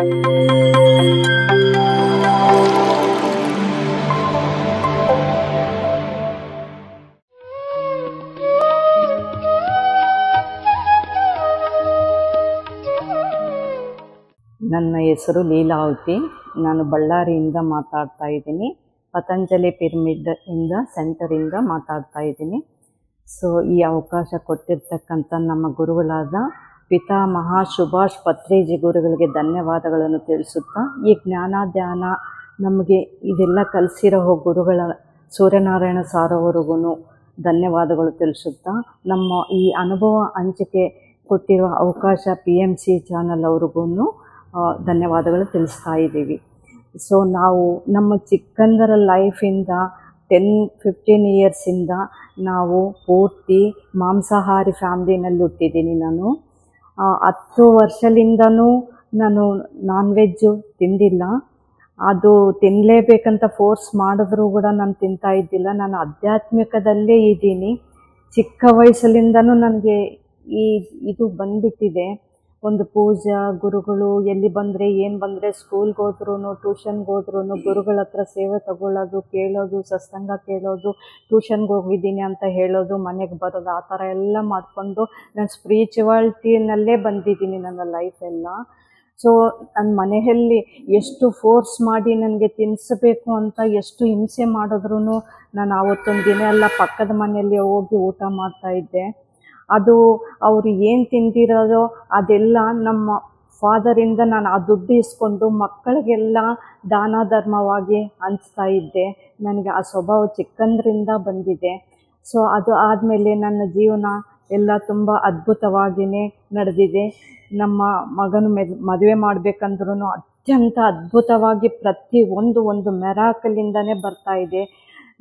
ನನ್ನ ಹೆಸರು ಲೀಲಾವತಿ. ನಾನು ಬಳ್ಳಾರಿಯಿಂದ ಮಾತಾಡ್ತಾ ಇದ್ದೀನಿ. ಪತಂಜಲಿ ಪಿರಮಿಡ್ ಇಂದ ಸೆಂಟರಿಂದ ಮಾತಾಡ್ತಾ ಇದ್ದೀನಿ. ಸೊ ಈ ಅವಕಾಶ ಕೊಟ್ಟಿರ್ತಕ್ಕಂಥ ನಮ್ಮ ಗುರುಗಳಾದ ಪಿತಾಮಹ ಸುಭಾಷ್ ಪತ್ರಿಜಿ ಗುರುಗಳಿಗೆ ಧನ್ಯವಾದಗಳನ್ನು ತಿಳಿಸುತ್ತಾ, ಈ ಜ್ಞಾನ ಧ್ಯಾನ ನಮಗೆ ಇದೆಲ್ಲ ಕಲಿಸಿರೋ ಗುರುಗಳ ಸೂರ್ಯನಾರಾಯಣ ಸಾರ್ ಅವರಿಗೂ ಧನ್ಯವಾದಗಳು ತಿಳಿಸುತ್ತಾ, ನಮ್ಮ ಈ ಅನುಭವ ಹಂಚಿಕೆ ಕೊಟ್ಟಿರುವ ಅವಕಾಶ PMC ಚಾನಲ್ ಅವ್ರಿಗೂ ಧನ್ಯವಾದಗಳು ತಿಳಿಸ್ತಾ ಇದ್ದೀವಿ. ಸೊ ನಾವು ನಮ್ಮ ಚಿಕ್ಕಂದರ ಲೈಫಿಂದ 10-15 ಇಯರ್ಸಿಂದ ನಾವು ಪೂರ್ತಿ ಮಾಂಸಾಹಾರಿ ಫ್ಯಾಮ್ಲಿನಲ್ಲಿ ಹುಟ್ಟಿದ್ದೀನಿ. ನಾನು 10 ವರ್ಷದಿಂದನೂ ನಾನು ನಾನ್ ವೆಜ್ಜು ತಿಂದಿಲ್ಲ. ಅದು ತಿನ್ನಲೇಬೇಕಂತ ಫೋರ್ಸ್ ಮಾಡಿದ್ರೂ ಕೂಡ ನಾನು ತಿಂತಾ ಇದ್ದಿಲ್ಲ. ನಾನು ಆಧ್ಯಾತ್ಮಿಕದಲ್ಲೇ ಇದ್ದೀನಿ. ಚಿಕ್ಕ ವಯಸ್ಸಲ್ಲಿಂದನೂ ನನಗೆ ಇದು ಬಂದುಬಿಟ್ಟಿದೆ. ಒಂದು ಪೂಜಾ ಗುರುಗಳು ಎಲ್ಲಿ ಬಂದರೆ ಏನು ಬಂದರೆ, ಸ್ಕೂಲ್ಗೆ ಹೋದ್ರೂ ಟ್ಯೂಷನ್ಗೆ ಹೋದ್ರೂ ಗುರುಗಳ ಹತ್ರ ಸೇವೆ ತಗೊಳ್ಳೋದು, ಕೇಳೋದು, ಸತ್ಸಂಗ ಕೇಳೋದು, ಟ್ಯೂಷನ್ಗೆ ಹೋಗಿದ್ದೀನಿ ಅಂತ ಹೇಳೋದು, ಮನೆಗೆ ಬರೋದು, ಆ ಥರ ಎಲ್ಲ ಮಾಡಿಕೊಂಡು ನಾನು ಸ್ಪಿರಿಚುವಾಲಿಟಿನಲ್ಲೇ ಬಂದಿದ್ದೀನಿ ನನ್ನ ಲೈಫೆಲ್ಲ. ಸೊ ನನ್ನ ಮನೆಯಲ್ಲಿ ಎಷ್ಟು ಫೋರ್ಸ್ ಮಾಡಿ ನನಗೆ ತಿನ್ನಿಸ್ಬೇಕು ಅಂತ ಎಷ್ಟು ಹಿಂಸೆ ಮಾಡಿದ್ರೂ ನಾನು ಆವತ್ತೊಂದು ದಿನ ಎಲ್ಲ ಪಕ್ಕದ ಮನೆಯಲ್ಲಿ ಹೋಗಿ ಊಟ ಮಾಡ್ತಾಯಿದ್ದೆ. ಅದು ಅವರು ಏನು ತಿಂದಿರೋದೋ ಅದೆಲ್ಲ ನಮ್ಮ ಫಾದರಿಂದ ನಾನು ಆ ದುಡ್ಡು ಇಸ್ಕೊಂಡು ಮಕ್ಕಳಿಗೆಲ್ಲ ದಾನ ಧರ್ಮವಾಗಿ ಹಂಚ್ತಾ ಇದ್ದೆ. ನನಗೆ ಆ ಸ್ವಭಾವ ಚಿಕ್ಕಂದ್ರಿಂದ ಬಂದಿದೆ. ಸೊ ಅದು ಆದಮೇಲೆ ನನ್ನ ಜೀವನ ಎಲ್ಲ ತುಂಬ ಅದ್ಭುತವಾಗಿಯೇ ನಡೆದಿದೆ. ನಮ್ಮ ಮಗನ ಮದುವೆ ಮಾಡಬೇಕಂದ್ರೂ ಅತ್ಯಂತ ಅದ್ಭುತವಾಗಿ ಒಂದು ಮೆರಾಕಲಿಂದನೇ ಬರ್ತಾಯಿದೆ.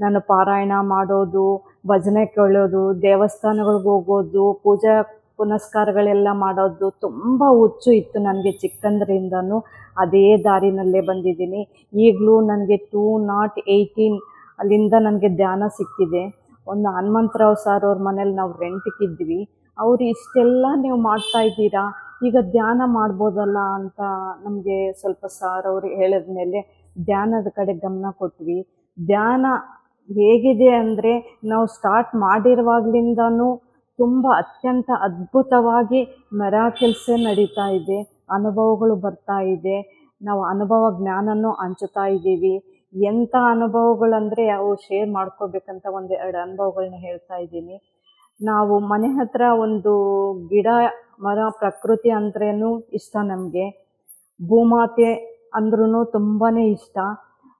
ನಾನು ಪಾರಾಯಣ ಮಾಡೋದು, ಭಜನೆ ಕೇಳೋದು, ದೇವಸ್ಥಾನಗಳಿಗೆ ಹೋಗೋದು, ಪೂಜಾ ಪುನಸ್ಕಾರಗಳೆಲ್ಲ ಮಾಡೋದು ತುಂಬ ಹುಚ್ಚು ಇತ್ತು ನನಗೆ ಚಿಕ್ಕಂದ್ರಿಂದನೂ. ಅದೇ ದಾರಿನಲ್ಲೇ ಬಂದಿದ್ದೀನಿ. ಈಗಲೂ ನನಗೆ 2018 ಅಲ್ಲಿಂದ ನನಗೆ ಧ್ಯಾನ ಸಿಕ್ಕಿದೆ. ಒಂದು ಹನುಮಂತರಾವ್ ಸಾರ್ ಅವ್ರ ಮನೇಲಿ ನಾವು ರೆಂಟ್ಗಿದ್ವಿ. ಅವರು ಇಷ್ಟೆಲ್ಲ ನೀವು ಮಾಡ್ತಾಯಿದ್ದೀರಾ, ಈಗ ಧ್ಯಾನ ಮಾಡ್ಬೋದಲ್ಲ ಅಂತ ನಮಗೆ ಸ್ವಲ್ಪ ಸಾರ್ ಅವರು ಹೇಳಿದ ಮೇಲೆ ಧ್ಯಾನದ ಕಡೆ ಗಮನ ಕೊಟ್ವಿ. ಧ್ಯಾನ ಹೇಗಿದೆ ಅಂದರೆ, ನಾವು ಸ್ಟಾರ್ಟ್ ಮಾಡಿರುವಾಗಲಿಂದನೂ ತುಂಬ ಅತ್ಯಂತ ಅದ್ಭುತವಾಗಿ ಮೆರಾಕಲ್ಸೇ ನಡೀತಾ ಇದೆ. ಅನುಭವಗಳು ಬರ್ತಾ ಇದೆ. ನಾವು ಅನುಭವ ಜ್ಞಾನನೂ ಹಂಚುತ್ತಾ ಇದ್ದೀವಿ. ಎಂಥ ಅನುಭವಗಳಂದರೆ ಅವು ಶೇರ್ ಮಾಡ್ಕೋಬೇಕಂತ 1-2 ಅನುಭವಗಳನ್ನ ಹೇಳ್ತಾ ಇದ್ದೀನಿ. ನಾವು ಮನೆ ಹತ್ರ ಒಂದು ಗಿಡ ಮರ ಪ್ರಕೃತಿ ಅಂದ್ರೂ ಇಷ್ಟ ನಮಗೆ. ಭೂಮಾತೆ ಅಂದ್ರೂ ತುಂಬಾ ಇಷ್ಟ.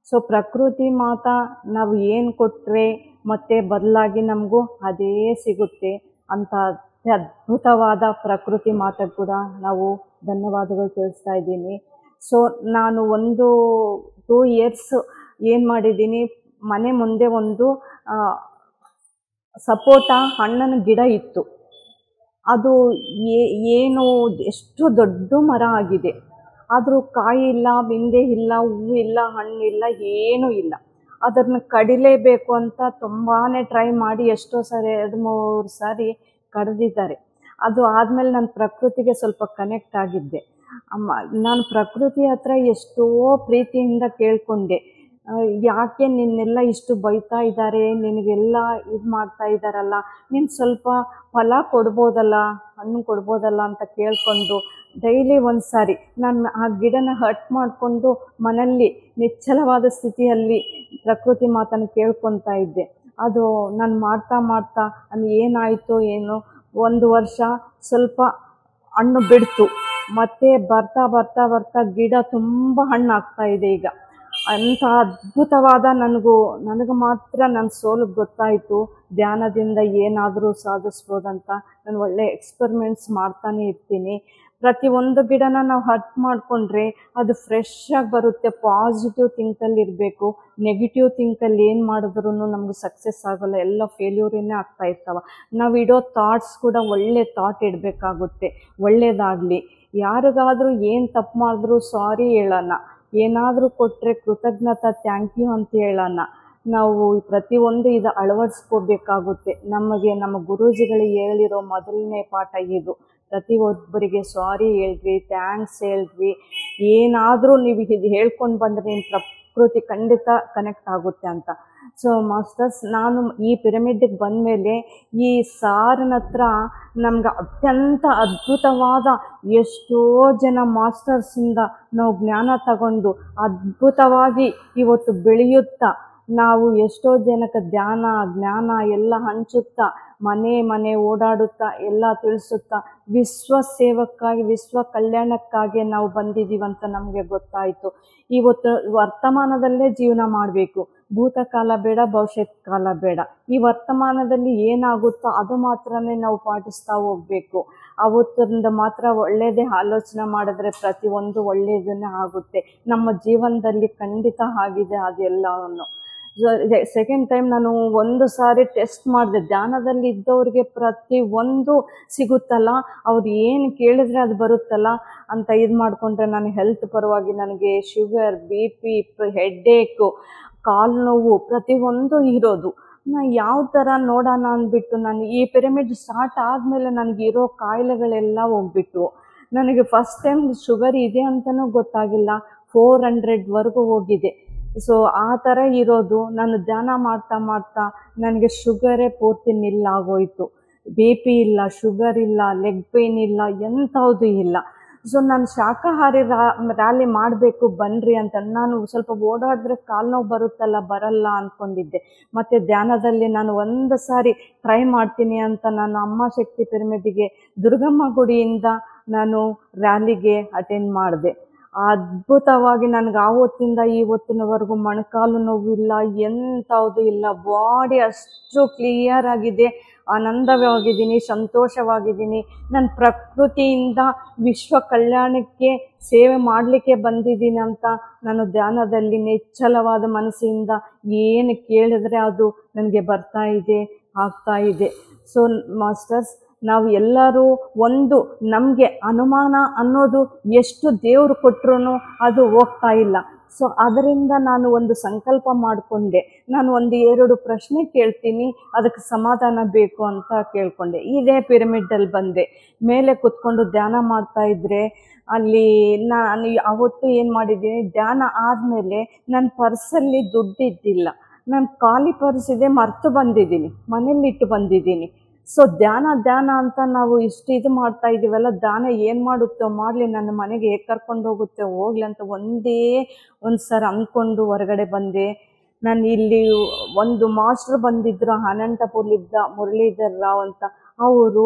ಸೊ ಪ್ರಕೃತಿ ಮಾತಾ ನಾವು ಏನು ಕೊಟ್ಟರೆ ಮತ್ತೆ ಬದಲಾಗಿ ನಮಗೂ ಅದೇ ಸಿಗುತ್ತೆ ಅಂತ ಅದ್ಭುತವಾದ ಪ್ರಕೃತಿ ಮಾತೆಗೆ ಕೂಡ ನಾವು ಧನ್ಯವಾದಗಳು ತಿಳಿಸ್ತಾ ಇದ್ದೀನಿ. ಸೊ ನಾನು 2 ಇಯರ್ಸ್ ಏನು ಮಾಡಿದ್ದೀನಿ, ಮನೆ ಮುಂದೆ ಒಂದು ಸಪೋಟ ಹಣ್ಣಿನ ಗಿಡ ಇತ್ತು. ಅದು ಏನು ಎಷ್ಟು ದೊಡ್ಡ ಮರ ಆಗಿದೆ. ಆದರೂ ಕಾಯಿ ಇಲ್ಲ, ಬಿಂದೆ ಇಲ್ಲ, ಹೂವು ಇಲ್ಲ, ಹಣ್ಣಿಲ್ಲ, ಏನೂ ಇಲ್ಲ. ಅದನ್ನು ಕಡಿಲೇಬೇಕು ಅಂತ ತುಂಬಾ ಟ್ರೈ ಮಾಡಿ ಎಷ್ಟೋ ಸಾರಿ 2-3 ಸಾರಿ ಕಡಿದಿದ್ದಾರೆ. ಅದು ಆದಮೇಲೆ ನಾನು ಪ್ರಕೃತಿಗೆ ಸ್ವಲ್ಪ ಕನೆಕ್ಟ್ ಆಗಿದ್ದೆ. ನಾನು ಪ್ರಕೃತಿ ಹತ್ರ ಎಷ್ಟೋ ಪ್ರೀತಿಯಿಂದ ಕೇಳಿಕೊಂಡೆ, ಯಾಕೆ ನಿನ್ನೆಲ್ಲ ಇಷ್ಟು ಬೈತಾ ಇದ್ದಾರೆ, ನಿನಗೆಲ್ಲ ಇದು ಮಾಡ್ತಾ ಇದ್ದಾರಲ್ಲ, ನೀನು ಸ್ವಲ್ಪ ಫಲ ಕೊಡ್ಬೋದಲ್ಲ, ಹಣ್ಣು ಕೊಡ್ಬೋದಲ್ಲ ಅಂತ ಕೇಳಿಕೊಂಡು ಡೈಲಿ ಒಂದು ಸಾರಿ ನಾನು ಆ ಗಿಡನ ಹಟ್ ಮಾಡಿಕೊಂಡು ಮನೆಯಲ್ಲಿ ನಿಶ್ಚಲವಾದ ಸ್ಥಿತಿಯಲ್ಲಿ ಪ್ರಕೃತಿ ಮಾತನ್ನು ಕೇಳ್ಕೊತಾ ಇದ್ದೆ. ಅದು ನಾನು ಮಾಡ್ತಾ ಅದು ಏನಾಯಿತೋ ಏನೋ 1 ವರ್ಷ ಸ್ವಲ್ಪ ಹಣ್ಣು ಬಿಡ್ತು. ಮತ್ತು ಬರ್ತಾ ಗಿಡ ತುಂಬ ಹಣ್ಣು ಆಗ್ತಾ ಇದೆ ಈಗ. ಅಂಥ ಅದ್ಭುತವಾದ ನನಗೆ ಮಾತ್ರ ನನ್ನ ಸೋಲು ಗೊತ್ತಾಯಿತು. ಧ್ಯಾನದಿಂದ ಏನಾದರೂ ಸಾಧಿಸ್ಬೋದಂತ ನಾನು ಒಳ್ಳೆ ಎಕ್ಸ್ಪೆರಿಮೆಂಟ್ಸ್ ಮಾಡ್ತಾನೆ ಇರ್ತೀನಿ. ಪ್ರತಿಯೊಂದು ಗಿಡನ ನಾವು ಹಟ್ ಮಾಡಿಕೊಂಡ್ರೆ ಅದು ಫ್ರೆಶ್ ಆಗಿ ಬರುತ್ತೆ. ಪಾಸಿಟಿವ್ ಥಿಂಕಲ್ಲಿ ಇರಬೇಕು. ನೆಗೆಟಿವ್ ಥಿಂಕಲ್ಲಿ ಏನು ಮಾಡಿದ್ರೂ ನಮ್ಗೆ ಸಕ್ಸಸ್ ಆಗೋಲ್ಲ, ಎಲ್ಲ ಫೇಲ್ಯೂರಿನೇ ಆಗ್ತಾ ಇರ್ತಾವೆ. ನಾವು ಇಡೋ ಥಾಟ್ಸ್ ಕೂಡ ಒಳ್ಳೆ ಥಾಟ್ ಇಡಬೇಕಾಗುತ್ತೆ. ಒಳ್ಳೆಯದಾಗಲಿ, ಯಾರಿಗಾದರೂ ಏನು ತಪ್ಪು ಮಾಡಿದ್ರೂ ಸಾರಿ ಹೇಳೋಣ, ಏನಾದರೂ ಕೊಟ್ಟರೆ ಕೃತಜ್ಞತಾ ಥ್ಯಾಂಕ್ ಯು ಅಂತ ಹೇಳೋಣ. ನಾವು ಪ್ರತಿಯೊಂದು ಇದು ಅಳವಡಿಸ್ಕೋಬೇಕಾಗುತ್ತೆ. ನಮಗೆ ನಮ್ಮ ಗುರೂಜಿಗಳು ಹೇಳಿರೋ ಮೊದಲನೇ ಪಾಠ ಇದು. ಪ್ರತಿಯೊಬ್ಬರಿಗೆ ಸಾರಿ ಹೇಳ್ರಿ, ಥ್ಯಾಂಕ್ಸ್ ಹೇಳ್ರಿ. ಏನಾದರೂ ನೀವು ಇದು ಹೇಳ್ಕೊಂಡು ಬಂದರೆ ನಿಮ್ಮ ಪ್ರಕೃತಿ ಖಂಡಿತ ಕನೆಕ್ಟ್ ಆಗುತ್ತೆ ಅಂತ. ಸೊ ಮಾಸ್ಟರ್ಸ್, ನಾನು ಈ ಪಿರಮಿಡ್ಗೆ ಬಂದಮೇಲೆ ಈ ಸಾರನ ಹತ್ರ ನಮ್ಗೆ ಅತ್ಯಂತ ಅದ್ಭುತವಾದ ಎಷ್ಟೋ ಜನ ಮಾಸ್ಟರ್ಸಿಂದ ನಾವು ಜ್ಞಾನ ತಗೊಂಡು ಅದ್ಭುತವಾಗಿ ಇವತ್ತು ಬೆಳೆಯುತ್ತಾ, ನಾವು ಎಷ್ಟೋ ಜನಕ್ಕೆ ಧ್ಯಾನ ಜ್ಞಾನ ಎಲ್ಲ ಹಂಚುತ್ತಾ, ಮನೆ ಓಡಾಡುತ್ತಾ ಎಲ್ಲ ತಿಳಿಸುತ್ತಾ, ವಿಶ್ವ ಸೇವಕ್ಕಾಗಿ ವಿಶ್ವ ಕಲ್ಯಾಣಕ್ಕಾಗಿ ನಾವು ಬಂದಿದ್ದೀವಂತ ನಮಗೆ ಗೊತ್ತಾಯಿತು. ಇವತ್ತು ವರ್ತಮಾನದಲ್ಲೇ ಜೀವನ ಮಾಡಬೇಕು. ಭೂತಕಾಲ ಬೇಡ, ಭವಿಷ್ಯತ್ ಕಾಲ ಬೇಡ. ಈ ವರ್ತಮಾನದಲ್ಲಿ ಏನಾಗುತ್ತೋ ಅದು ಮಾತ್ರನೇ ನಾವು ಪಾಟಿಸ್ತಾ ಹೋಗಬೇಕು. ಅವತ್ತಿಂದ ಮಾತ್ರ ಒಳ್ಳೆಯದೇ ಆಲೋಚನೆ ಮಾಡಿದ್ರೆ ಪ್ರತಿಯೊಂದು ಒಳ್ಳೆಯದನ್ನೇ ಆಗುತ್ತೆ. ನಮ್ಮ ಜೀವನದಲ್ಲಿ ಖಂಡಿತ ಆಗಿದೆ ಅದೆಲ್ಲವನ್ನು. ಸೆಕೆಂಡ್ ಟೈಮ್ ನಾನು ಒಂದು ಸಾರಿ ಟೆಸ್ಟ್ ಮಾಡಿದೆ. ಧ್ಯಾನದಲ್ಲಿ ಇದ್ದವ್ರಿಗೆ ಪ್ರತಿಯೊಂದು ಸಿಗುತ್ತಲ್ಲ, ಅವ್ರು ಏನು ಕೇಳಿದ್ರೆ ಅದು ಬರುತ್ತಲ್ಲ ಅಂತ ಇದು ಮಾಡಿಕೊಂಡ್ರೆ, ನಾನು ಹೆಲ್ತ್ ಪರವಾಗಿ ನನಗೆ ಶುಗರ್, BP, ಹೆಡ್ಡೇಕು, ಕಾಲು ನೋವು ಪ್ರತಿಯೊಂದು ಇರೋದು. ನಾನು ಯಾವ ಥರ ನೋಡೋಣ ಅಂದ್ಬಿಟ್ಟು ನಾನು ಈ ಪಿರಮಿಡ್ ಸ್ಟಾರ್ಟ್ ಆದಮೇಲೆ ನನಗಿರೋ ಕಾಯಿಲೆಗಳೆಲ್ಲ ಹೋಗ್ಬಿಟ್ಟು, ನನಗೆ ಫಸ್ಟ್ ಟೈಮ್ ಶುಗರ್ ಇದೆ ಅಂತಲೂ ಗೊತ್ತಾಗಿಲ್ಲ, 400ವರೆಗೂ ಹೋಗಿದೆ. ಸೊ ಆ ಥರ ಇರೋದು. ನಾನು ಧ್ಯಾನ ಮಾಡ್ತಾ ನನಗೆ ಶುಗರೇ ಪೂರ್ತಿ ನಿಲ್ಲಾಗೋಯಿತು. BP ಇಲ್ಲ, ಶುಗರ್ ಇಲ್ಲ, ಲೆಗ್ ಪೇಯ್ನ್ ಇಲ್ಲ, ಎಂಥದ್ದು ಇಲ್ಲ. ಸೊ ನಾನು ಶಾಕಾಹಾರಿ ರ್ಯಾಲಿ ಮಾಡಬೇಕು ಬನ್ನಿರಿ ಅಂತ ನಾನು ಸ್ವಲ್ಪ ಓಡಾಡಿದ್ರೆ ಕಾಲು ನೋವು ಬರುತ್ತಲ್ಲ, ಬರಲ್ಲ ಅಂದ್ಕೊಂಡಿದ್ದೆ. ಮತ್ತು ಧ್ಯಾನದಲ್ಲಿ ನಾನು ಒಂದು ಸಾರಿ ಟ್ರೈ ಮಾಡ್ತೀನಿ ಅಂತ ನಾನು ಅಮ್ಮ ಶಕ್ತಿ ಪಿರಮಿಡ್ಗೆ ದುರ್ಗಮ್ಮ ಗುಡಿಯಿಂದ ನಾನು ರ್ಯಾಲಿಗೆ ಅಟೆಂಡ್ ಮಾಡಿದೆ. ಅದ್ಭುತವಾಗಿ ನನಗೆ ಆವತ್ತಿಂದ ಇವತ್ತಿನವರೆಗೂ ಮೊಣಕಾಲು ನೋವಿಲ್ಲ, ಎಂಥದ್ದು ಇಲ್ಲ. ಬಾಡಿ ಅಷ್ಟು ಕ್ಲಿಯರ್ ಆಗಿದೆ, ಆನಂದವಾಗಿದ್ದೀನಿ, ಸಂತೋಷವಾಗಿದ್ದೀನಿ. ನನ್ನ ಪ್ರಕೃತಿಯಿಂದ ವಿಶ್ವ ಕಲ್ಯಾಣಕ್ಕೆ ಸೇವೆ ಮಾಡಲಿಕ್ಕೆ ಬಂದಿದ್ದೀನಿ ಅಂತ ನಾನು ಧ್ಯಾನದಲ್ಲಿ ನಿಶ್ಚಲವಾದ ಮನಸ್ಸಿಂದ ಏನು ಕೇಳಿದ್ರೆ ಅದು ನನಗೆ ಬರ್ತಾ ಇದೆ, ಆಗ್ತಾ ಇದೆ. ಸೊ ಮಾಸ್ಟರ್ಸ್, ನಾವು ಎಲ್ಲರೂ ಒಂದು ನಮಗೆ ಅನುಮಾನ ಅನ್ನೋದು ಎಷ್ಟು ದೇವರು ಕೊಟ್ಟರು ಅದು ಹೋಗ್ತಾ ಇಲ್ಲ. ಸೊ ಅದರಿಂದ ನಾನು ಒಂದು ಸಂಕಲ್ಪ ಮಾಡಿಕೊಂಡೆ, ನಾನು 1-2 ಪ್ರಶ್ನೆ ಕೇಳ್ತೀನಿ, ಅದಕ್ಕೆ ಸಮಾಧಾನ ಬೇಕು ಅಂತ ಕೇಳಿಕೊಂಡೆ. ಇದೇ ಪಿರಮಿಡ್ಡಲ್ಲಿ ಬಂದೆ. ಮೇಲೆ ಕೂತ್ಕೊಂಡು ಧ್ಯಾನ ಮಾಡ್ತಾಯಿದ್ರೆ ಅಲ್ಲಿ ನಾನು ಅವತ್ತು ಏನು ಮಾಡಿದ್ದೀನಿ, ಧ್ಯಾನ ಆದಮೇಲೆ ನನ್ನ ಪರ್ಸಲ್ಲಿ ದುಡ್ಡಿದ್ದಿಲ್ಲ. ನಾನು ಖಾಲಿ ಪರ್ಸಿದೆ, ಮರೆತು ಬಂದಿದ್ದೀನಿ, ಮನೇಲಿಟ್ಟು ಬಂದಿದ್ದೀನಿ. ಸೊ ಧ್ಯಾನ ಅಂತ ನಾವು ಇಷ್ಟು ಇದು ಮಾಡ್ತಾ ಇದ್ದೀವಲ್ಲ, ಧ್ಯಾನ ಏನು ಮಾಡುತ್ತೋ ಮಾಡಲಿ, ನನ್ನ ಮನೆಗೆ ಹೇಗೆ ಕರ್ಕೊಂಡು ಹೋಗುತ್ತೆ ಹೋಗ್ಲಿ ಅಂತ ಒಂದೇ ಒಂದು ಸರಿ ಅಂದ್ಕೊಂಡು ಹೊರಗಡೆ ಬಂದೆ. ನಾನು ಇಲ್ಲಿ ಒಂದು ಮಾಸ್ಟ್ರು ಬಂದಿದ್ದರು, ಅನಂತಪುರಲಿದ್ದ ಮುರಳೀಧರ್ ರಾವ್ ಅಂತ. ಅವರು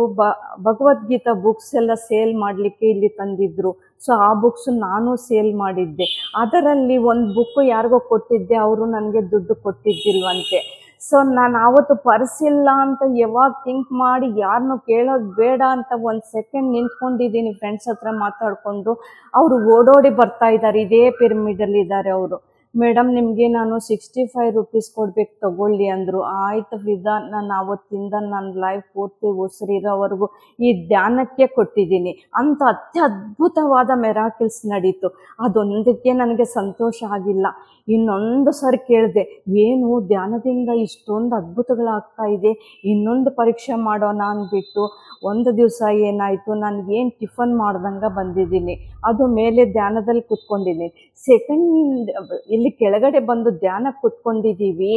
ಭಗವದ್ಗೀತಾ ಬುಕ್ಸ್ ಎಲ್ಲ ಸೇಲ್ ಮಾಡಲಿಕ್ಕೆ ಇಲ್ಲಿ ತಂದಿದ್ದರು. ಸೊ ಆ ಬುಕ್ಸು ನಾನು ಸೇಲ್ ಮಾಡಿದ್ದೆ. ಅದರಲ್ಲಿ ಒಂದು ಬುಕ್ಕು ಯಾರಿಗೋ ಕೊಟ್ಟಿದ್ದೆ, ಅವರು ನನಗೆ ದುಡ್ಡು ಕೊಟ್ಟಿದ್ದಿಲ್ವಂತೆ. ಸೊ ನಾನು ಆವತ್ತು ಪರ್ಸಿಲ್ಲ ಅಂತ ಯಾವಾಗ ಥಿಂಕ್ ಮಾಡಿ ಯಾರನ್ನೂ ಕೇಳೋದು ಬೇಡ ಅಂತ 1 ಸೆಕೆಂಡ್ ನಿಂತ್ಕೊಂಡಿದ್ದೀನಿ ಫ್ರೆಂಡ್ಸ್ ಹತ್ರ ಮಾತಾಡಿಕೊಂಡು. ಅವರು ಓಡೋಡಿ ಬರ್ತಾ ಇದ್ದಾರೆ, ಇದೇ ಪಿರಮಿಡಲ್ಲಿ ಇದ್ದಾರೆ ಅವರು. ಮೇಡಮ್, ನಿಮಗೆ ನಾನು 65 ರೂಪೀಸ್ ಕೊಡ್ಬೇಕು, ತಗೊಳ್ಳಿ ಅಂದರು. ಆಯಿತು ಫಿದಾ, ನಾನು ಆವತ್ತಿಂದ ನನ್ನ ಲೈಫ್ ಪೂರ್ತಿ ಉಸಿರಿರೋವರೆಗೂ ಈ ಧ್ಯಾನಕ್ಕೆ ಕೊಟ್ಟಿದ್ದೀನಿ ಅಂತ ಅತ್ಯದ್ಭುತವಾದ ಮೆರಾಕಿಲ್ಸ್ ನಡೀತು. ಅದೊಂದಕ್ಕೆ ನನಗೆ ಸಂತೋಷ ಆಗಿಲ್ಲ. ಇನ್ನೊಂದು ಸಾರಿ ಕೇಳಿದೆ, ಏನು ಧ್ಯಾನದಿಂದ ಇಷ್ಟೊಂದು ಅದ್ಭುತಗಳಾಗ್ತಾ ಇದೆ, ಇನ್ನೊಂದು ಪರೀಕ್ಷೆ ಮಾಡೋಣ ಅಂದ್ಬಿಟ್ಟು ಒಂದು ದಿವಸ ಏನಾಯಿತು, ನನಗೇನು ಟಿಫನ್ ಮಾಡ್ದಂಗೆ ಬಂದಿದ್ದೀನಿ. ಅದು ಮೇಲೆ ಧ್ಯಾನದಲ್ಲಿ ಕೂತ್ಕೊಂಡಿದ್ದೀನಿ. ಸೆಕೆಂಡ್ ಇಲ್ಲಿ ಕೆಳಗಡೆ ಬಂದು ಧ್ಯಾನಕ್ಕೆ ಕೂತ್ಕೊಂಡಿದ್ದೀವಿ.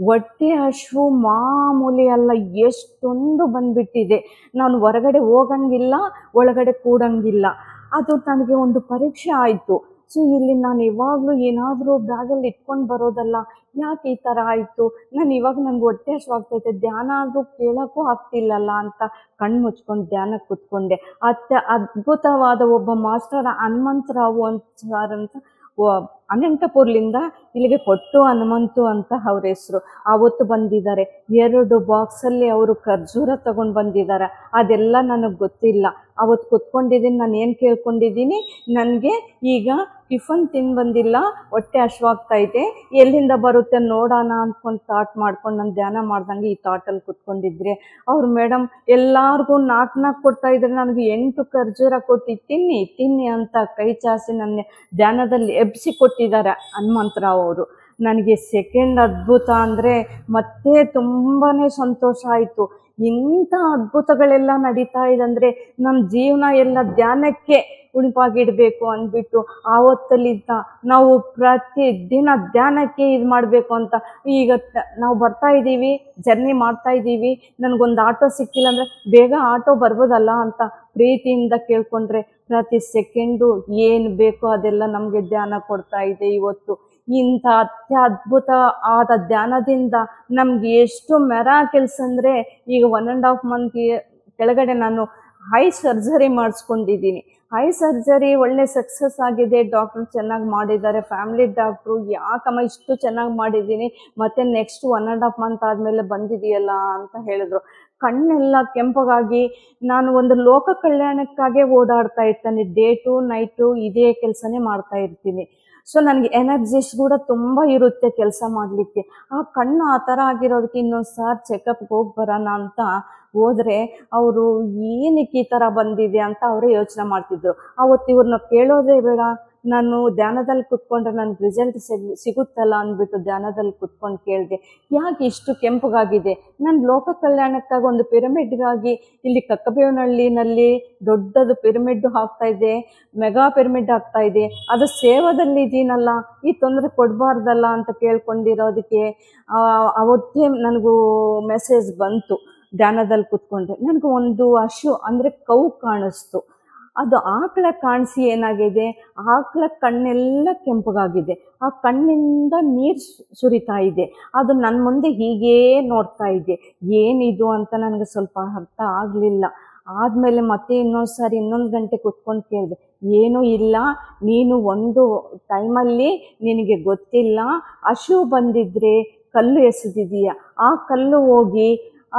ಹೊಟ್ಟೆ ಹಸಿವು ಮಾಮೂಲಿ ಅಲ್ಲ, ಎಷ್ಟೊಂದು ಬಂದುಬಿಟ್ಟಿದೆ. ನಾನು ಹೊರಗಡೆ ಹೋಗಂಗಿಲ್ಲ, ಒಳಗಡೆ ಕೂಡಂಗಿಲ್ಲ. ಅದು ನನಗೆ ಒಂದು ಪರೀಕ್ಷೆ ಆಯಿತು. ಸೊ ಇಲ್ಲಿ ನಾನು ಇವಾಗಲೂ ಏನಾದರೂ ಬ್ಯಾಗಲ್ಲಿ ಇಟ್ಕೊಂಡು ಬರೋದಲ್ಲ, ಯಾಕೆ ಈ ಥರ ಆಯಿತು, ನಾನು ಇವಾಗ ನನಗೆ ಹೊಟ್ಟೆ ಹಸಿವಾಗ್ತೈತೆ, ಧ್ಯಾನ ಆದರೂ ಕೇಳೋಕ್ಕೂ ಆಗ್ತಿಲ್ಲಲ್ಲ ಅಂತ ಕಣ್ಣು ಮುಚ್ಕೊಂಡು ಧ್ಯಾನಕ್ಕೆ ಕೂತ್ಕೊಂಡೆ. ಅದ್ಭುತವಾದ ಒಬ್ಬ ಮಾಸ್ಟರ್ ಹನುಮಂತರಾವು ಅಂತ ಅನಂತಪುರಲಿಂದ ಇಲ್ಲಿಗೆ ಕೊಟ್ಟು ಹನುಮಂತು ಅಂತ ಅವ್ರ ಹೆಸರು. ಆವತ್ತು ಬಂದಿದ್ದಾರೆ. 2 ಬಾಕ್ಸಲ್ಲಿ ಅವರು ಖರ್ಜೂರ ತೊಗೊಂಡು ಬಂದಿದ್ದಾರೆ. ಅದೆಲ್ಲ ನನಗೆ ಗೊತ್ತಿಲ್ಲ. ಅವತ್ತು ಕೂತ್ಕೊಂಡಿದ್ದೀನಿ, ನಾನು ಏನು ಕೇಳ್ಕೊಂಡಿದ್ದೀನಿ, ನನಗೆ ಈಗ ಟಿಫನ್ ತಿಂದು ಬಂದಿಲ್ಲ, ಹೊಟ್ಟೆ ಹಸಿವಾಗ್ತೈತೆ, ಎಲ್ಲಿಂದ ಬರುತ್ತೆ ನೋಡೋಣ ಅಂದ್ಕೊಂಡು ಥಾಟ್ ಮಾಡ್ಕೊಂಡು ನಾನು ಧ್ಯಾನ ಮಾಡ್ದಂಗೆ ಈ ಥಾಟಲ್ಲಿ ಕೂತ್ಕೊಂಡಿದ್ರೆ ಅವ್ರು ಮೇಡಮ್ ಎಲ್ಲರಿಗೂ 4 ಕೊಡ್ತಾಯಿದ್ರೆ ನನಗೆ 8 ಖರ್ಜೂರ ಕೊಟ್ಟು ತಿನ್ನಿ ಅಂತ ಕೈ ಚಾಸಿ ನನ್ನ ಧ್ಯಾನದಲ್ಲಿ ಎಬ್ಸಿ ಕೊಟ್ಟಿದ್ದಾರೆ ಹನುಮಂತರಾವ್ ಅವರು. ನನಗೆ ಸೆಕೆಂಡ್ ಅದ್ಭುತ ಅಂದರೆ ಮತ್ತೆ ತುಂಬಾ ಸಂತೋಷ ಆಯಿತು. ಇಂಥ ಅದ್ಭುತಗಳೆಲ್ಲ ನಡೀತಾ ಇದೆ ಅಂದರೆ ನಮ್ಮ ಜೀವನ ಎಲ್ಲ ಧ್ಯಾನಕ್ಕೆ ಉಣಿಪಾಗಿಡಬೇಕು ಅಂದ್ಬಿಟ್ಟು ಆವತ್ತಲ್ಲಿದ್ದ ನಾವು ಪ್ರತಿದಿನ ಧ್ಯಾನಕ್ಕೆ ಇದು ಮಾಡಬೇಕು ಅಂತ. ಈಗ ನಾವು ಬರ್ತಾ ಇದ್ದೀವಿ, ಜರ್ನಿ ಮಾಡ್ತಾ ಇದ್ದೀವಿ, ನನಗೊಂದು ಆಟೋ ಸಿಕ್ಕಿಲ್ಲ ಅಂದರೆ ಬೇಗ ಆಟೋ ಬರ್ಬೋದಲ್ಲ ಅಂತ ಪ್ರೀತಿಯಿಂದ ಕೇಳ್ಕೊಂಡ್ರೆ ಪ್ರತಿ ಸೆಕೆಂಡು ಏನು ಬೇಕೋ ಅದೆಲ್ಲ ನಮಗೆ ಧ್ಯಾನ ಕೊಡ್ತಾ ಇದೆ. ಇವತ್ತು ಇಂಥ ಅತ್ಯದ್ಭುತ ಆದ ಧ್ಯಾನದಿಂದ ನಮ್ಗೆ ಎಷ್ಟು ಮೆರಾಕಲ್ಸ್ ಅಂದರೆ, ಈಗ 1.5 ಮಂತ್ ಕೆಳಗಡೆ ನಾನು ಐ ಸರ್ಜರಿ ಮಾಡಿಸ್ಕೊಂಡಿದ್ದೀನಿ. ಐ ಸರ್ಜರಿ ಒಳ್ಳೆ ಸಕ್ಸಸ್ ಆಗಿದೆ, ಡಾಕ್ಟ್ರು ಚೆನ್ನಾಗಿ ಮಾಡಿದ್ದಾರೆ, ಫ್ಯಾಮಿಲಿ ಡಾಕ್ಟ್ರು. ಯಾಕಮ್ಮ ಇಷ್ಟು ಚೆನ್ನಾಗಿ ಮಾಡಿದ್ದೀನಿ, ಮತ್ತು ನೆಕ್ಸ್ಟ್ 1.5 ಮಂತ್ ಆದಮೇಲೆ ಬಂದಿದೆಯಲ್ಲ ಅಂತ ಹೇಳಿದ್ರು. ಕಣ್ಣೆಲ್ಲ ಕೆಂಪಗಾಗಿ ನಾನು ಒಂದು ಲೋಕ ಕಲ್ಯಾಣಕ್ಕಾಗೇ ಓಡಾಡ್ತಾ ಇರ್ತಾನೆ, ಡೇ ಟು ನೈಟು ಇದೇ ಕೆಲಸನೇ ಮಾಡ್ತಾ ಇರ್ತೀನಿ. ಸೊ ನನಗೆ ಎನರ್ಜಿಸ್ ಕೂಡ ತುಂಬ ಇರುತ್ತೆ ಕೆಲಸ ಮಾಡಲಿಕ್ಕೆ. ಆ ಕಣ್ಣು ಆ ಥರ ಆಗಿರೋದಕ್ಕೆ ಇನ್ನೊಂದು ಸಾರಿ ಚೆಕಪ್ಗೆ ಹೋಗಿ ಬರೋಣ ಅಂತ ಹೋದರೆ ಅವರು ಏನಕ್ಕೆ ಈ ಥರ ಬಂದಿದೆ ಅಂತ ಅವರೇ ಯೋಚನೆ ಮಾಡ್ತಿದ್ರು. ಅವತ್ತು ಇವ್ರನ್ನ ಕೇಳೋದೇ ಬೇಡ, ನಾನು ಧ್ಯಾನದಲ್ಲಿ ಕುತ್ಕೊಂಡ್ರೆ ನನಗೆ ರಿಸಲ್ಟ್ ಸಿಗುತ್ತಲ್ಲ ಅಂದ್ಬಿಟ್ಟು ಧ್ಯಾನದಲ್ಲಿ ಕುತ್ಕೊಂಡು ಕೇಳಿದೆ, ಯಾಕೆ ಇಷ್ಟು ಕೆಂಪಗಾಗಿದೆ. ನಾನು ಲೋಕ ಕಲ್ಯಾಣಕ್ಕಾಗಿ ಒಂದು ಪಿರಮಿಡ್ಗಾಗಿ ಇಲ್ಲಿ ಕಕ್ಕಬೇವನಹಳ್ಳಿನಲ್ಲಿ ದೊಡ್ಡದು ಪಿರಮಿಡ್ ಆಗ್ತಾಯಿದೆ, ಮೆಗಾ ಪಿರಮಿಡ್ ಆಗ್ತಾಯಿದೆ, ಅದು ಸೇವಾದಲ್ಲಿ ಇದೀನಲ್ಲ, ಈ ತೊಂದರೆ ಕೊಡಬಾರ್ದಲ್ಲ ಅಂತ ಕೇಳ್ಕೊಂಡಿರೋದಕ್ಕೆ ಅವತ್ತೇ ನನಗೂ ಮೆಸೇಜ್ ಬಂತು. ಧ್ಯಾನದಲ್ಲಿ ಕುತ್ಕೊಂಡ್ರೆ ನನಗೆ ಒಂದು ಹಸು ಅಂದರೆ ಕೌ ಕಾಣಿಸ್ತು. ಅದು ಆಕಳ ಕಾಣಿಸಿ ಏನಾಗಿದೆ, ಆಕಳ ಕಣ್ಣೆಲ್ಲ ಕೆಂಪಗಾಗಿದೆ, ಆ ಕಣ್ಣಿಂದ ನೀರು ಸುರಿತಾ ಇದೆ. ಅದು ನನ್ನ ಮುಂದೆ ಹೀಗೇ ನೋಡ್ತಾ ಇದೆ. ಏನಿದು ಅಂತ ನನಗೆ ಸ್ವಲ್ಪ ಅರ್ಥ ಆಗಲಿಲ್ಲ. ಆದಮೇಲೆ ಮತ್ತೆ ಇನ್ನೊಂದು ಸಾರಿ 1 ಗಂಟೆ ಕುತ್ಕೊಂಡು ಕೇಳಿದೆ, ಏನೂ ಇಲ್ಲ, ನೀನು ಒಂದು ಟೈಮಲ್ಲಿ ನಿನಗೆ ಗೊತ್ತಿಲ್ಲ, ಹಸು ಬಂದಿದ್ರೆ ಕಲ್ಲು ಎಸೆದಿದೀಯ, ಆ ಕಲ್ಲು ಹೋಗಿ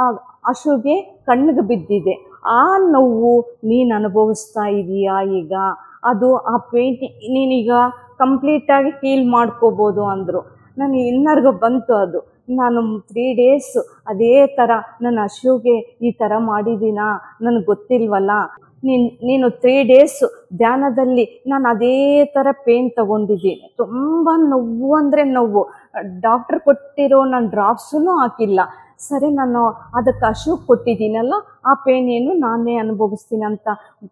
ಆ ಹಸುಗೆ ಕಣ್ಣಿಗೆ ಬಿದ್ದಿದೆ, ಆ ನೋವು ನೀನು ಅನುಭವಿಸ್ತಾ ಇದೀಯಾ ಈಗ, ಅದು ಆ ಪೇಂಟ್ ನೀನೀಗ ಕಂಪ್ಲೀಟಾಗಿ ಹೀಲ್ ಮಾಡ್ಕೋಬೋದು ಅಂದರು. ನಾನು ಇನ್ನರ್ಗೂ ಬಂತು ಅದು. ನಾನು 3 ಡೇಸ್ ಅದೇ ಥರ ನನ್ನ ಹಸುಗೆ ಈ ಥರ ಮಾಡಿದ್ದೀನಾ, ನನಗೆ ಗೊತ್ತಿಲ್ವಲ್ಲ, ನೀನು 3 ಡೇಸ್ ಧ್ಯಾನದಲ್ಲಿ ನಾನು ಅದೇ ಥರ ಪೇನ್ ತಗೊಂಡಿದ್ದೀನಿ, ತುಂಬ ನೋವು ಅಂದರೆ ನೋವು, ಡಾಕ್ಟ್ರ್ ಕೊಟ್ಟಿರೋ ನಾನು ಡ್ರಾಪ್ಸೂ ಹಾಕಿಲ್ಲ, ಸರಿ ನಾನು ಅದಕ್ಕೆ ಹಸು ಕೊಟ್ಟಿದ್ದೀನಲ್ಲ ಆ ಪೇನ್ ಏನು ನಾನೇ ಅನುಭವಿಸ್ತೀನಿ ಅಂತ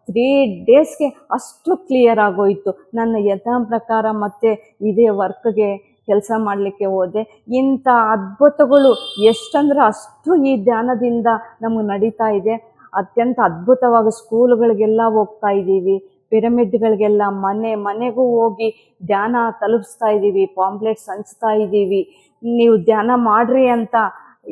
3 ಡೇಸ್ಗೆ ಅಷ್ಟು ಕ್ಲಿಯರ್ ಆಗೋಯಿತು. ನನ್ನ ಯಥಾ ಪ್ರಕಾರ ಮತ್ತೆ ಇದೇ ವರ್ಕ್ಗೆ ಕೆಲಸ ಮಾಡಲಿಕ್ಕೆ ಹೋದೆ. ಇಂಥ ಅದ್ಭುತಗಳು ಎಷ್ಟಂದರೆ ಅಷ್ಟು ಈ ಧ್ಯಾನದಿಂದ ನಮಗೆ ನಡೀತಾ ಇದೆ. ಅತ್ಯಂತ ಅದ್ಭುತವಾಗಿ ಸ್ಕೂಲುಗಳಿಗೆಲ್ಲ ಹೋಗ್ತಾ ಇದ್ದೀವಿ, ಪಿರಮಿಡ್ಗಳಿಗೆಲ್ಲ ಮನೆಗೂ ಹೋಗಿ ಧ್ಯಾನ ತಲುಪಿಸ್ತಾ ಇದ್ದೀವಿ, ಪಾಂಪ್ಲೆಟ್ಸ್ ಹಂಚ್ತಾ ಇದ್ದೀವಿ, ನೀವು ಧ್ಯಾನ ಮಾಡಿರಿ ಅಂತ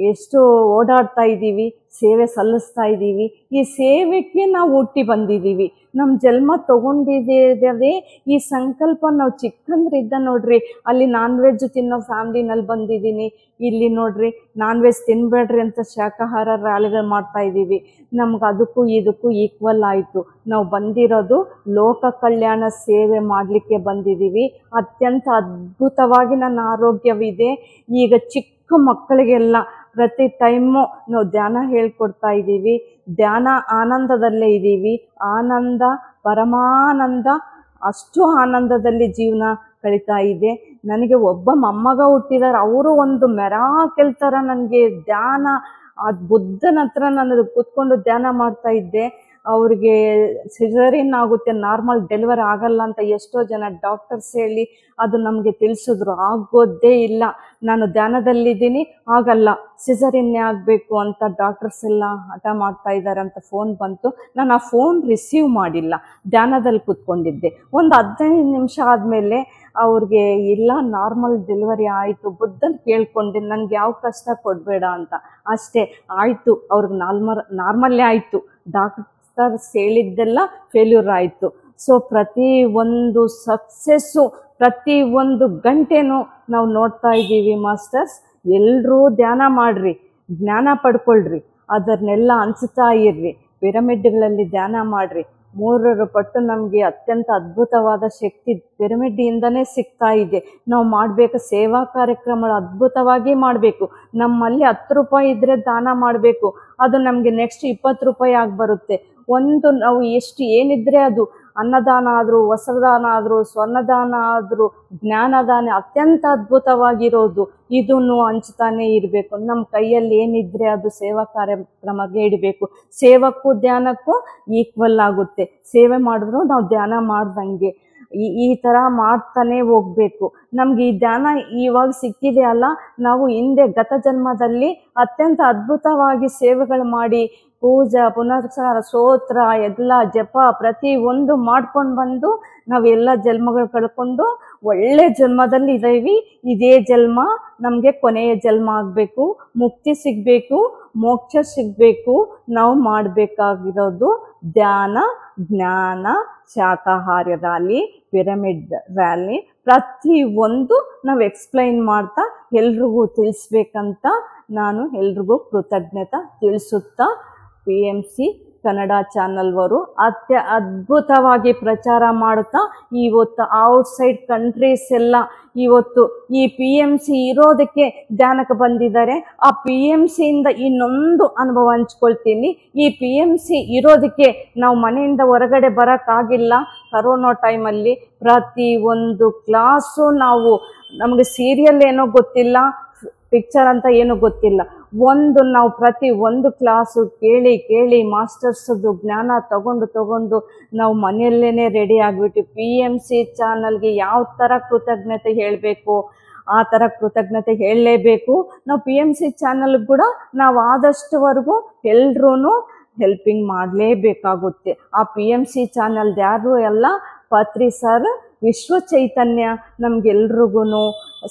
ಎಷ್ಟು ಓಡಾಡ್ತಾ ಇದ್ದೀವಿ, ಸೇವೆ ಸಲ್ಲಿಸ್ತಾ ಇದ್ದೀವಿ. ಈ ಸೇವೆಗೆ ನಾವು ಹುಟ್ಟಿ ಬಂದಿದ್ದೀವಿ. ನಮ್ಮ ಜನ್ಮ ತೊಗೊಂಡಿದ್ದೇವೆ ಈ ಸಂಕಲ್ಪ. ನಾವು ಚಿಕ್ಕಂದ್ರಿದ್ದ ನೋಡ್ರಿ, ಅಲ್ಲಿ ನಾನ್ ವೆಜ್ ತಿನ್ನೋ ಫ್ಯಾಮ್ಲಿನಲ್ಲಿ ಬಂದಿದ್ದೀನಿ, ಇಲ್ಲಿ ನೋಡ್ರಿ ನಾನ್ ವೆಜ್ ತಿನ್ನಬೇಡ್ರಿ ಅಂತ ಶಾಖಾಹಾರ ರ್ಯಾಲಿಗಳು ಮಾಡ್ತಾ ಇದ್ದೀವಿ. ನಮ್ಗೆ ಅದಕ್ಕೂ ಇದಕ್ಕೂ ಈಕ್ವಲ್ ಆಯಿತು. ನಾವು ಬಂದಿರೋದು ಲೋಕ ಕಲ್ಯಾಣ ಸೇವೆ ಮಾಡಲಿಕ್ಕೆ ಬಂದಿದ್ದೀವಿ. ಅತ್ಯಂತ ಅದ್ಭುತವಾಗಿ ನನ್ನ ಆರೋಗ್ಯವಿದೆ. ಈಗ ಚಿಕ್ಕ ಮಕ್ಕಳಿಗೆಲ್ಲ ಪ್ರತಿ ಟೈಮು ನಾವು ಧ್ಯಾನ ಹೇಳ್ಕೊಡ್ತಾ ಇದ್ದೀವಿ. ಧ್ಯಾನ ಆನಂದದಲ್ಲೇ ಇದ್ದೀವಿ. ಆನಂದ ಪರಮಾನಂದ, ಅಷ್ಟು ಆನಂದದಲ್ಲಿ ಜೀವನ ಕಳೀತಾ ಇದೆ. ನನಗೆ ಒಬ್ಬ ಮೊಮ್ಮಗ ಹುಟ್ಟಿದ್ದಾರೆ, ಅವರು ಒಂದು ಮೆರಾಕಲ್ ಥರ ನನಗೆ ಧ್ಯಾನ, ಅದು ಬುದ್ಧನ ಹತ್ರ ನಾನು ಕೂತ್ಕೊಂಡು ಧ್ಯಾನ ಮಾಡ್ತಾ ಇದ್ದೆ. ಅವ್ರಿಗೆ ಸಿಸೇರಿಯನ್ ಆಗುತ್ತೆ, ನಾರ್ಮಲ್ ಡೆಲಿವರಿ ಆಗಲ್ಲ ಅಂತ ಎಷ್ಟೋ ಜನ ಡಾಕ್ಟರ್ಸ್ ಹೇಳಿ ಅದು ನಮಗೆ ತಿಳಿಸಿದ್ರು. ಆಗೋದೇ ಇಲ್ಲ, ನಾನು ಧ್ಯಾನದಲ್ಲಿದ್ದೀನಿ, ಆಗಲ್ಲ, ಸಿಸೇರಿಯನ್ನೇ ಆಗಬೇಕು ಅಂತ ಡಾಕ್ಟರ್ಸ್ ಎಲ್ಲ ಹಠ ಮಾಡ್ತಾ ಇದ್ದಾರೆ ಅಂತ ಫೋನ್ ಬಂತು. ನಾನು ಆ ಫೋನ್ ರಿಸೀವ್ ಮಾಡಿಲ್ಲ, ಧ್ಯಾನದಲ್ಲಿ ಕೂತ್ಕೊಂಡಿದ್ದೆ. ಒಂದು 15 ನಿಮಿಷ ಆದಮೇಲೆ ಅವ್ರಿಗೆ ಇಲ್ಲ ನಾರ್ಮಲ್ ಡೆಲಿವರಿ ಆಯಿತು, ಬುದ್ಧನ ಕೇಳ್ಕೊಂಡೆ, ನನಗೆ ಯಾವ ಕಷ್ಟ ಕೊಡಬೇಡ ಅಂತ. ಅಷ್ಟೇ ಆಯಿತು, ಅವ್ರಿಗೆ ನಾರ್ಮಲ್ಲೇ ಆಯಿತು. ಡಾಕ್ಟರ್ಸ್ ಹೇಳಿದ್ದೆಲ್ಲ ಫೇಲ್ಯೂರ್ ಆಯಿತು. ಸೊ ಪ್ರತಿ ಒಂದು ಸಕ್ಸಸ್ಸು, ಪ್ರತಿ ಒಂದು ಗಂಟೆನೂ ನಾವು ನೋಡ್ತಾ ಇದ್ದೀವಿ. ಮಾಸ್ಟರ್ಸ್ ಎಲ್ಲರೂ ಧ್ಯಾನ ಮಾಡಿರಿ, ಜ್ಞಾನ ಪಡ್ಕೊಳ್ರಿ, ಅದನ್ನೆಲ್ಲ ಅನಿಸ್ತಾ ಇರ್ರಿ, ಪಿರಮಿಡ್ಗಳಲ್ಲಿ ಧ್ಯಾನ ಮಾಡಿರಿ. 3 ಪಟ್ಟು ನಮಗೆ ಅತ್ಯಂತ ಅದ್ಭುತವಾದ ಶಕ್ತಿ ಪಿರಮಿಡ್ಡಿಂದನೇ ಸಿಗ್ತಾ ಇದೆ. ನಾವು ಮಾಡಬೇಕು ಸೇವಾ ಕಾರ್ಯಕ್ರಮಗಳು ಅದ್ಭುತವಾಗಿ ಮಾಡಬೇಕು. ನಮ್ಮಲ್ಲಿ 10 ರೂಪಾಯಿ ಇದ್ದರೆ ದಾನ ಮಾಡಬೇಕು, ಅದು ನಮಗೆ ನೆಕ್ಸ್ಟ್ 20 ರೂಪಾಯಿ ಆಗಿ ಬರುತ್ತೆ. ನಾವು ಏನಿದ್ರೆ ಅದು ಅನ್ನದಾನ ಆದರೂ, ವಸ್ತ್ರದಾನ ಆದರೂ, ಸ್ವರ್ಣದಾನ ಆದರೂ, ಜ್ಞಾನದಾನ ಅತ್ಯಂತ ಅದ್ಭುತವಾಗಿರೋದು. ಇದನ್ನು ಹಂಚ್ತಾನೆ ಇರಬೇಕು. ನಮ್ಮ ಕೈಯಲ್ಲಿ ಏನಿದ್ರೆ ಅದು ಸೇವಾ ಕಾರ್ಯಕ್ರಮಕ್ಕೆ ಇಡಬೇಕು. ಸೇವಕ್ಕೂ ಧ್ಯಾನಕ್ಕೂ ಈಕ್ವಲ್ ಆಗುತ್ತೆ. ಸೇವೆ ಮಾಡಿದ್ರು ನಾವು ಧ್ಯಾನ ಮಾಡ್ದಂಗೆ. ಈ ಥರ ಮಾಡ್ತಾನೆ ಹೋಗ್ಬೇಕು. ನಮ್ಗೆ ಈ ಧ್ಯಾನ ಇವಾಗ ಸಿಕ್ಕಿದೆ ಅಲ್ಲ, ನಾವು ಹಿಂದೆ ಗತ ಜನ್ಮದಲ್ಲಿ ಅತ್ಯಂತ ಅದ್ಭುತವಾಗಿ ಸೇವೆಗಳು ಮಾಡಿ ಪೂಜಾ ಪುನಸ್ಕಾರ ಸ್ತೋತ್ರ ಎಲ್ಲ ಜಪ ಪ್ರತಿ ಒಂದು ಮಾಡ್ಕೊಂಡು ಬಂದು ನಾವೆಲ್ಲ ಜನ್ಮಗಳು ಕಳ್ಕೊಂಡು ಒಳ್ಳೆ ಜನ್ಮದಲ್ಲಿ ಇದ್ದೀವಿ. ಇದೇ ಜನ್ಮ ನಮಗೆ ಕೊನೆಯ ಜನ್ಮ ಆಗಬೇಕು, ಮುಕ್ತಿ ಸಿಗಬೇಕು, ಮೋಕ್ಷ ಸಿಗಬೇಕು. ನಾವು ಮಾಡಬೇಕಾಗಿರೋದು ಧ್ಯಾನ, ಜ್ಞಾನ, ಶಾಖಾಹಾರ ರ್ಯಾಲಿ, ಪಿರಮಿಡ್ ರ್ಯಾಲಿ ಪ್ರತಿಯೊಂದು ನಾವು ಎಕ್ಸ್ಪ್ಲೈನ್ ಮಾಡ್ತಾ ಎಲ್ರಿಗೂ ತಿಳಿಸ್ಬೇಕಂತ ನಾನು ಎಲ್ರಿಗೂ ಕೃತಜ್ಞತೆ ತಿಳಿಸುತ್ತಾ, PMC ಕನ್ನಡ ಚಾನಲ್ವರು ಅದ್ಭುತವಾಗಿ ಪ್ರಚಾರ ಮಾಡ್ತಾ ಇವತ್ತು ಔಟ್ಸೈಡ್ ಕಂಟ್ರೀಸ್ ಎಲ್ಲ ಇವತ್ತು ಈ PMC ಇರೋದಕ್ಕೆ ಧ್ಯಾನಕ್ಕೆ ಬಂದಿದ್ದಾರೆ. ಆ PMCಯಿಂದ ಇನ್ನೊಂದು ಅನುಭವ ಹಂಚ್ಕೊಳ್ತೀನಿ. ಈ PMC ಇರೋದಕ್ಕೆ ನಾವು ಮನೆಯಿಂದ ಹೊರಗಡೆ ಬರೋಕ್ಕಾಗಿಲ್ಲ. ಕರೋನಾ ಟೈಮಲ್ಲಿ ಪ್ರತಿ ಒಂದು ಕ್ಲಾಸು ನಮಗೆ ಸೀರಿಯಲ್ ಏನೋ ಗೊತ್ತಿಲ್ಲ, ಪಿಕ್ಚರ್ ಅಂತ ಏನೂ ಗೊತ್ತಿಲ್ಲ. ನಾವು ಪ್ರತಿ ಒಂದು ಕ್ಲಾಸು ಕೇಳಿ ಮಾಸ್ಟರ್ಸದ್ದು ಜ್ಞಾನ ತಗೊಂಡು ನಾವು ಮನೆಯಲ್ಲೇ ರೆಡಿ ಆಗಿಬಿಟ್ಟು PMC ಚಾನಲ್ಗೆ ಯಾವ ಥರ ಕೃತಜ್ಞತೆ ಹೇಳಬೇಕು ಆ ಥರ ಕೃತಜ್ಞತೆ ಹೇಳಲೇಬೇಕು. ನಾವು PMC ಚಾನಲ್ಗೆ ಕೂಡ ನಾವು ಆದಷ್ಟುವರೆಗೂ ಎಲ್ರೂ ಹೆಲ್ಪಿಂಗ್ ಮಾಡಲೇಬೇಕಾಗುತ್ತೆ. ಆ PMC ಚಾನಲ್ದು ಯಾರು ಎಲ್ಲ ಪತ್ರಿ ಸರ್ ವಿಶ್ವ ಚೈತನ್ಯ ನಮಗೆಲ್ರಿಗೂ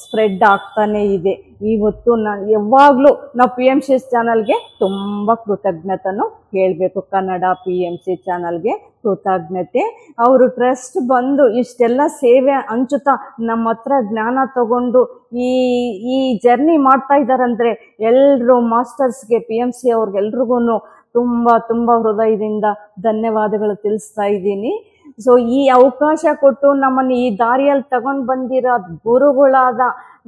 ಸ್ಪ್ರೆಡ್ ಆಗ್ತಾನೇ ಇದೆ. ಇವತ್ತು ನಾನು ಯಾವಾಗಲೂ ನಾವು PMC ಚಾನಲ್ಗೆ ತುಂಬ ಕೃತಜ್ಞತೆನೂ ಹೇಳಬೇಕು. ಕನ್ನಡ PMC ಚಾನಲ್ಗೆ ಕೃತಜ್ಞತೆ. ಅವರು ಟ್ರಸ್ಟ್ ಬಂದು ಇಷ್ಟೆಲ್ಲ ಸೇವೆ ಹಂಚುತ್ತಾ ನಮ್ಮ ಹತ್ರ ಜ್ಞಾನ ತಗೊಂಡು ಈ ಜರ್ನಿ ಮಾಡ್ತಾ ಇದ್ದಾರಂದರೆ ಎಲ್ಲರೂ ಮಾಸ್ಟರ್ಸ್ಗೆ PMC ಅವ್ರಿಗೆಲ್ರಿಗೂ ತುಂಬ ಹೃದಯದಿಂದ ಧನ್ಯವಾದಗಳು ತಿಳಿಸ್ತಾ ಇದ್ದೀನಿ. ಸೊ ಈ ಅವಕಾಶ ಕೊಟ್ಟು ನಮ್ಮನ್ನು ಈ ದಾರಿಯಲ್ಲಿ ತಗೊಂಡು ಬಂದಿರೋ ಗುರುಗಳಾದ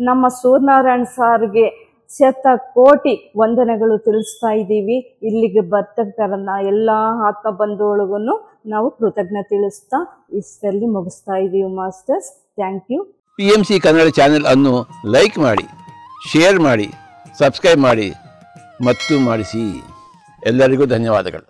ನಮ್ಮ ಸೂರ್ಯನಾರಾಯಣ್ ಸಾರ್ಗೆ ಶತಕೋಟಿ ವಂದನೆಗಳು ತಿಳಿಸ್ತಾ ಇದ್ದೀವಿ. ಇಲ್ಲಿಗೆ ಬರ್ತಕ್ಕಂಥ ಎಲ್ಲ ಆತ್ಮ ಬಂಧುಗಳಿಗೂ ನಾವು ಕೃತಜ್ಞತೆ ತಿಳಿಸ್ತಾ ಇಷ್ಟರಲ್ಲಿ ಮುಗಿಸ್ತಾ ಇದ್ದೀವಿ masters. Thank you. PMC Kannada channel ಅನ್ನು ಲೈಕ್ ಮಾಡಿ, ಶೇರ್ ಮಾಡಿ, ಸಬ್ಸ್ಕ್ರೈಬ್ ಮಾಡಿ ಮತ್ತು ಮಾಡಿಸಿ. ಎಲ್ಲರಿಗೂ ಧನ್ಯವಾದಗಳು.